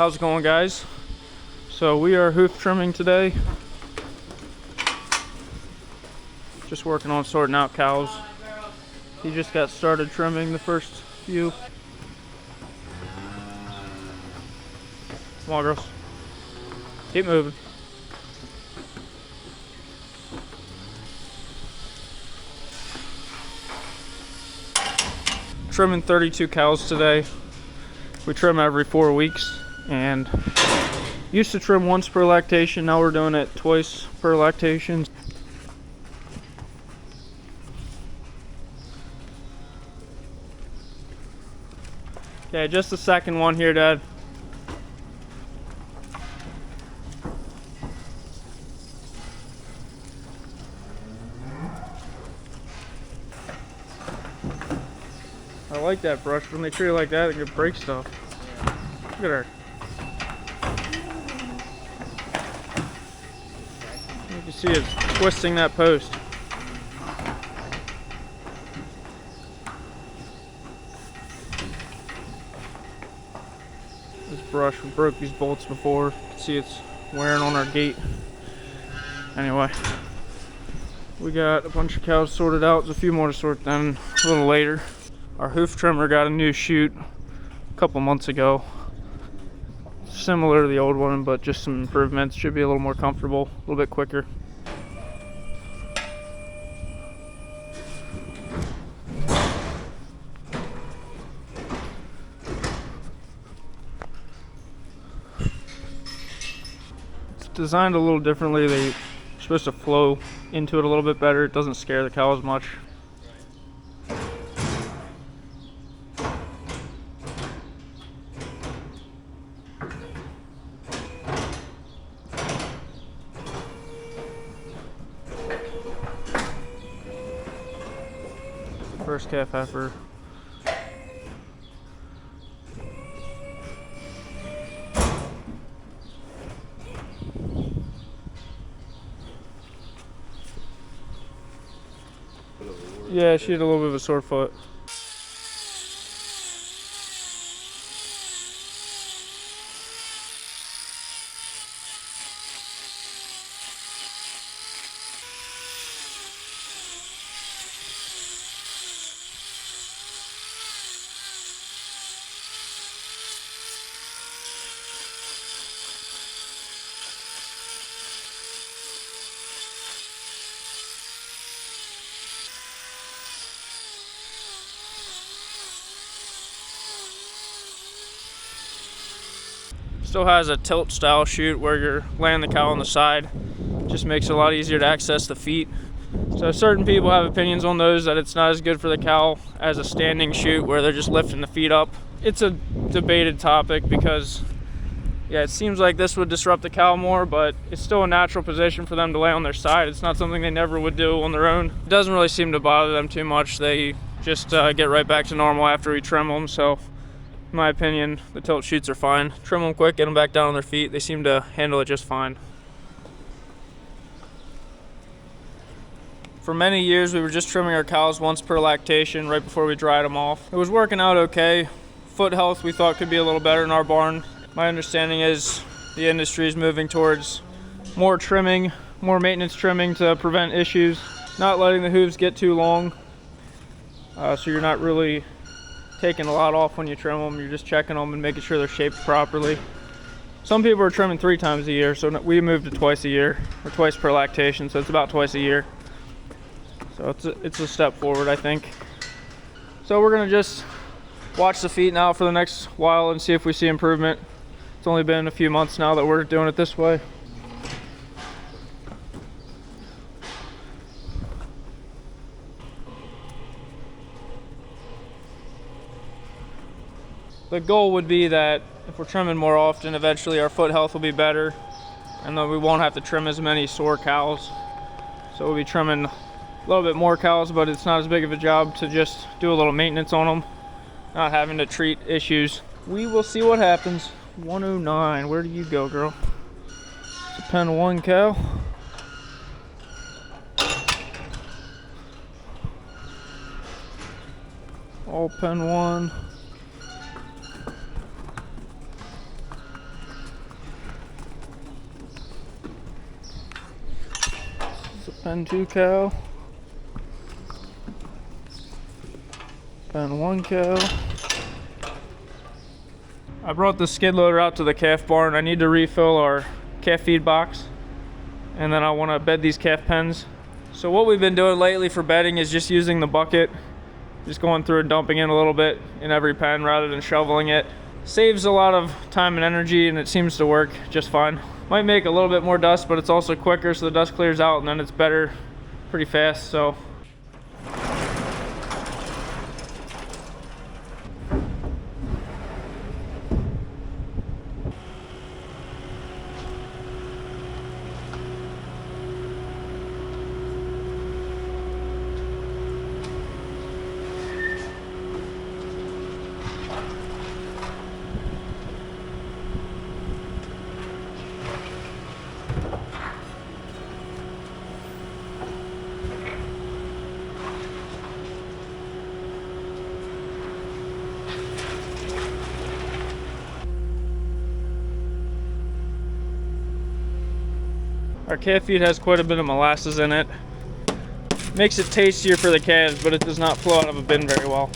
How's it going, guys? So we are hoof trimming today. Just working on sorting out cows. He just got started trimming the first few. Come on, girls. Keep moving. Trimming 32 cows today. We trim every 4 weeks, and used to trim once per lactation. Now we're doing it twice per lactation. Okay, just the second one here, Dad. I like that brush. When they treat it like that, it can break stuff. Look at her. You can see it's twisting that post. This brush, we broke these bolts before. You can see it's wearing on our gate. Anyway, we got a bunch of cows sorted out. There's a few more to sort then a little later. Our hoof trimmer got a new chute a couple months ago. Similar to the old one, but just some improvements. Should be a little more comfortable, a little bit quicker. It's designed a little differently. They're supposed to flow into it a little bit better. It doesn't scare the cows much. First calf heifer. Yeah, she had a little bit of a sore foot. Still has a tilt style chute where you're laying the cow on the side. Just makes it a lot easier to access the feet. So certain people have opinions on those, that it's not as good for the cow as a standing chute where they're just lifting the feet up. It's a debated topic because, yeah, it seems like this would disrupt the cow more, but it's still a natural position for them to lay on their side. It's not something they never would do on their own. It doesn't really seem to bother them too much. They just get right back to normal after we trim them. So in my opinion, the tilt chutes are fine. Trim them quick, get them back down on their feet. They seem to handle it just fine. For many years, we were just trimming our cows once per lactation right before we dried them off. It was working out okay. Foot health we thought could be a little better in our barn. My understanding is the industry is moving towards more trimming, more maintenance trimming to prevent issues. Not letting the hooves get too long, so you're not really taking a lot off when you trim them. You're just checking them and making sure they're shaped properly. Some people are trimming 3 times a year, so we moved to twice a year, or twice per lactation, so it's about twice a year. So it's a step forward, I think. So we're gonna just watch the feet now for the next while and see if we see improvement. It's only been a few months now that we're doing it this way. The goal would be that if we're trimming more often, eventually our foot health will be better, and then we won't have to trim as many sore cows. So we'll be trimming a little bit more cows, but it's not as big of a job to just do a little maintenance on them, not having to treat issues. We will see what happens. 109, where do you go, girl? It's a pen 1 cow. All pen 1. Pen 2 cow. Pen 1 cow. I brought the skid loader out to the calf barn. I need to refill our calf feed box, and then I want to bed these calf pens. So what we've been doing lately for bedding is just using the bucket, just going through and dumping in a little bit in every pen rather than shoveling it. Saves a lot of time and energy, and it seems to work just fine. Might make a little bit more dust, but it's also quicker, so the dust clears out and then it's better pretty fast. So our calf feed has quite a bit of molasses in it. Makes it tastier for the calves, but it does not flow out of a bin very well.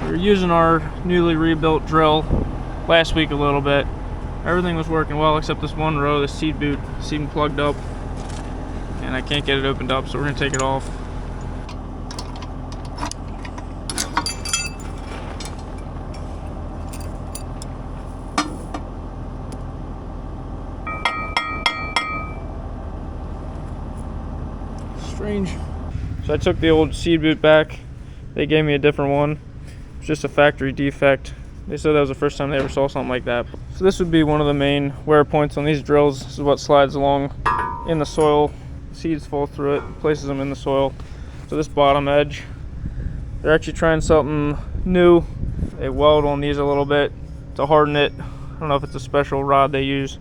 We were using our newly rebuilt drill last week a little bit. Everything was working well except this one row. The seed boot seemed plugged up and I can't get it opened up, so we're gonna take it off. Strange. So I took the old seed boot back. They gave me a different one. It's just a factory defect. They said that was the first time they ever saw something like that. So this would be one of the main wear points on these drills. This is what slides along in the soil. Seeds fall through it, places them in the soil. So this bottom edge, they're actually trying something new. They weld on these a little bit to harden it. I don't know if it's a special rod they use,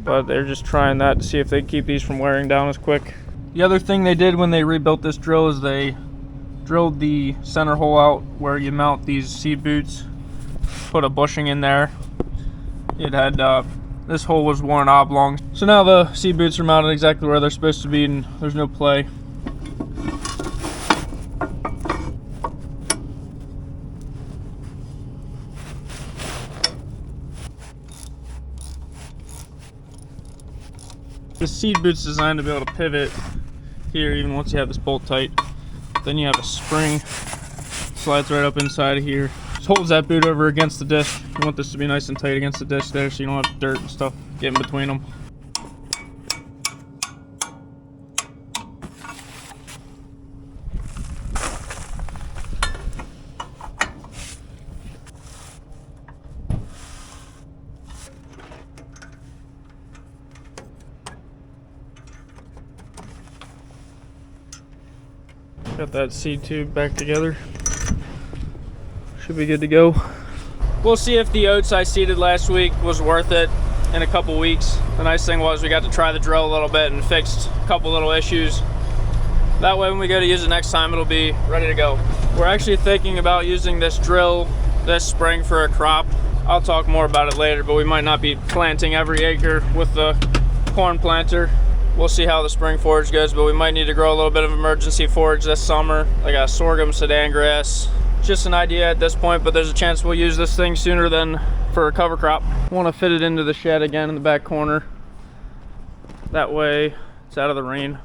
but they're just trying that to see if they can keep these from wearing down as quick. The other thing they did when they rebuilt this drill is they drilled the center hole out where you mount these seed boots. Put a bushing in there. It had this hole was worn oblong, so now the seed boots are mounted exactly where they're supposed to be and there's no play. The seed boot's designed to be able to pivot here even once you have this bolt tight. Then you have a spring, slides right up inside of here. Just holds that boot over against the disc. You want this to be nice and tight against the disc there so you don't have dirt and stuff getting between them. Got that seed tube back together. Should be good to go. We'll see if the oats I seeded last week was worth it in a couple weeks. The nice thing was we got to try the drill a little bit and fixed a couple little issues. That way when we go to use it next time, it'll be ready to go. We're actually thinking about using this drill this spring for a crop. I'll talk more about it later, but we might not be planting every acre with the corn planter. We'll see how the spring forage goes, but we might need to grow a little bit of emergency forage this summer, like a sorghum, Sudan grass. Just an idea at this point, but there's a chance we'll use this thing sooner than for a cover crop. I want to fit it into the shed again in the back corner. That way it's out of the rain.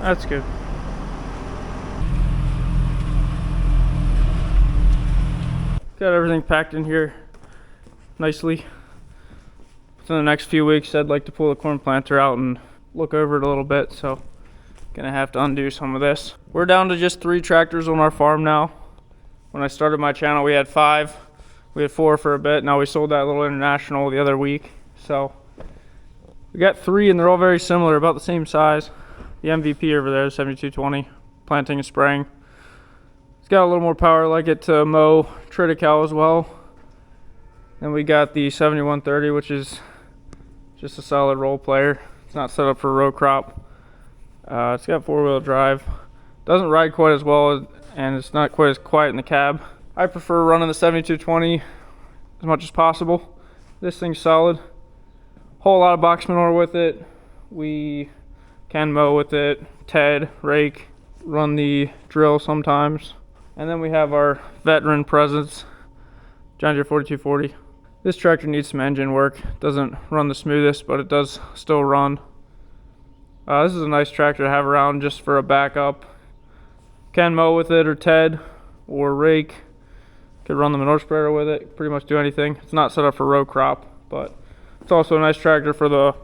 That's good. Got everything packed in here nicely. Within the next few weeks, I'd like to pull the corn planter out and look over it a little bit, so gonna have to undo some of this. We're down to just 3 tractors on our farm now. When I started my channel, we had 5. We had 4 for a bit. Now we sold that little international the other week. So we got 3 and they're all very similar, about the same size. The MVP over there is 7220, planting and spraying. It's got a little more power, like it to mow triticale as well. Then we got the 7130, which is just a solid roll player. It's not set up for a row crop. It's got 4-wheel drive. Doesn't ride quite as well, and it's not quite as quiet in the cab. I prefer running the 7220 as much as possible. This thing's solid. Whole lot of box manure with it. We can mow with it, ted, rake, run the drill sometimes. And then we have our veteran presence, John Deere 4240. This tractor needs some engine work. Doesn't run the smoothest, but it does still run. This is a nice tractor to have around just for a backup. Can mow with it or ted or rake. Could run the manure spreader with it, pretty much do anything. It's not set up for row crop, but it's also a nice tractor for the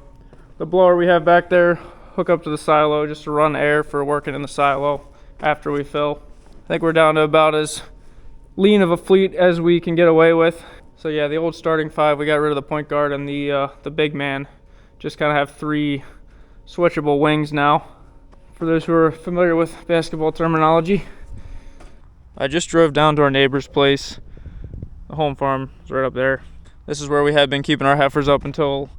blower we have back there. Hook up to the silo just to run air for working in the silo after we fill. I think we're down to about as lean of a fleet as we can get away with. So yeah, the old starting 5, we got rid of the point guard and the big man. Just kind of have 3 switchable wings now. For those who are familiar with basketball terminology. I just drove down to our neighbor's place. The home farm is right up there. This is where we had been keeping our heifers up until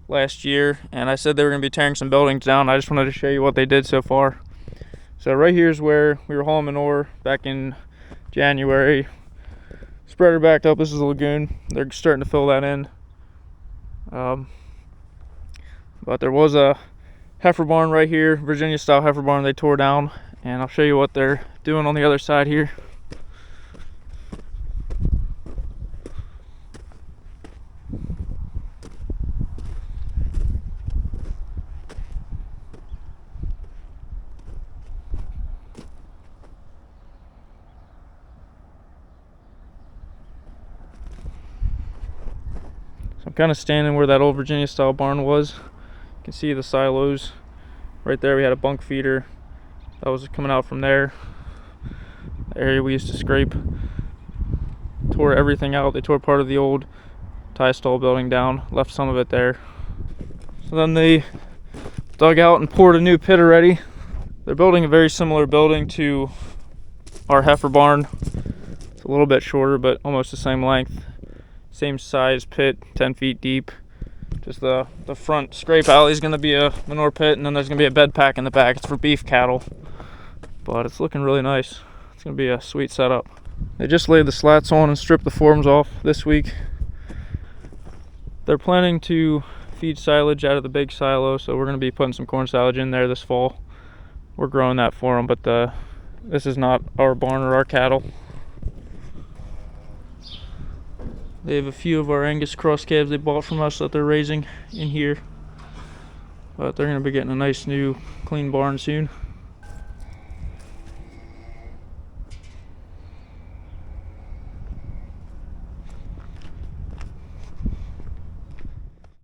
last year, and I said they were going to be tearing some buildings down. I just wanted to show you what they did so far. So right here is where we were hauling manure back in January. Spreader backed up. This is a lagoon. They're starting to fill that in. But there was a heifer barn right here, Virginia style heifer barn they tore down, and I'll show you what they're doing on the other side here. I'm kind of standing where that old Virginia style barn was. You can see the silos right there. We had a bunk feeder that was coming out from there. The area we used to scrape. Tore everything out. They tore part of the old tie stall building down, left some of it there. So then they dug out and poured a new pit already. They're building a very similar building to our heifer barn. It's a little bit shorter, but almost the same length. Same size pit, 10 feet deep. Just the front scrape alley is going to be a manure pit, and then there's going to be a bed pack in the back. It's for beef cattle, but it's looking really nice. It's going to be a sweet setup. They just laid the slats on and stripped the forms off this week. They're planning to feed silage out of the big silo, so we're going to be putting some corn silage in there this fall. We're growing that for them, but this is not our barn or our cattle. They have a few of our Angus cross calves they bought from us that they're raising in here, but they're going to be getting a nice new clean barn soon.